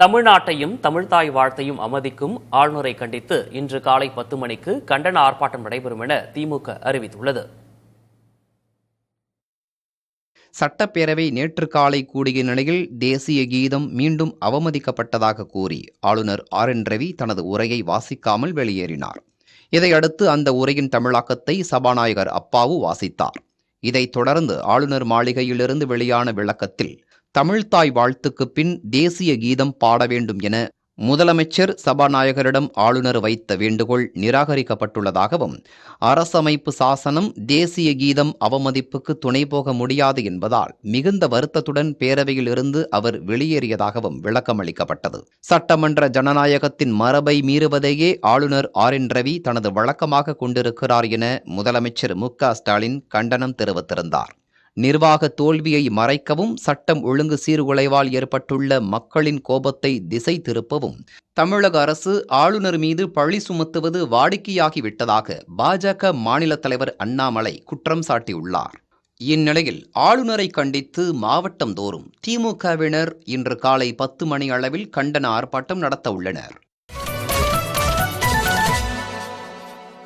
தமிழ்நாட்டையும் தமிழ்தாய் வாழ்த்தையும் அவமதிக்கும் ஆளுநரை கண்டித்து இன்று காலை 10 மணிக்கு கண்டன ஆர்ப்பாட்டம் நடைபெறும் என திமுக அறிவித்துள்ளது. சட்டப்பேரவை நேற்று காலை கூடிய நிலையில் தேசிய கீதம் மீண்டும் அவமதிக்கப்பட்டதாக கூறி ஆளுநர் RN ரவி தனது உரையை வாசிக்காமல் வெளியேறினார். இதையடுத்து அந்த உரையின் தமிழாக்கத்தை சபாநாயகர் அப்பாவு வாசித்தார். இதைத் தொடர்ந்து ஆளுநர் மாளிகையிலிருந்து வெளியான விளக்கத்தில் தமிழ்தாய் வாழ்த்துக்கு பின் தேசிய கீதம் பாட வேண்டும் என முதலமைச்சர் சபாநாயகரிடம் ஆளுநர் வைத்த வேண்டுகோள் நிராகரிக்கப்பட்டுள்ளதாகவும், அரசமைப்பு சாசனம் தேசிய கீதம் அவமதிப்புக்கு துணை போக முடியாது என்பதால் மிகுந்த வருத்தத்துடன் பேரவையில் இருந்து அவர் வெளியேறியதாகவும் விளக்கமளிக்கப்பட்டது. சட்டமன்ற ஜனநாயகத்தின் மரபை மீறுவதையே ஆளுநர் RN ரவி தனது வழக்கமாக கொண்டிருக்கிறார் என முதலமைச்சர் மு.க.ஸ்டாலின் கண்டனம் தெரிவித்திருந்தார். நிர்வாக தோல்வியை மறைக்கவும், சட்டம் ஒழுங்கு சீர்குலைவால் ஏற்பட்டுள்ள மக்களின் கோபத்தை திசை திருப்பவும் தமிழக அரசு ஆளுநர் மீது பழி சுமத்துவது வாடிக்கையாகிவிட்டதாக பாஜக மாநில தலைவர் அண்ணாமலை குற்றம் சாட்டியுள்ளார். இந்நிலையில் ஆளுநரை கண்டித்து மாவட்டம் தோறும் திமுகவினர் இன்று காலை 10 மணி அளவில் கண்டன ஆர்ப்பாட்டம் நடத்த உள்ளனர்.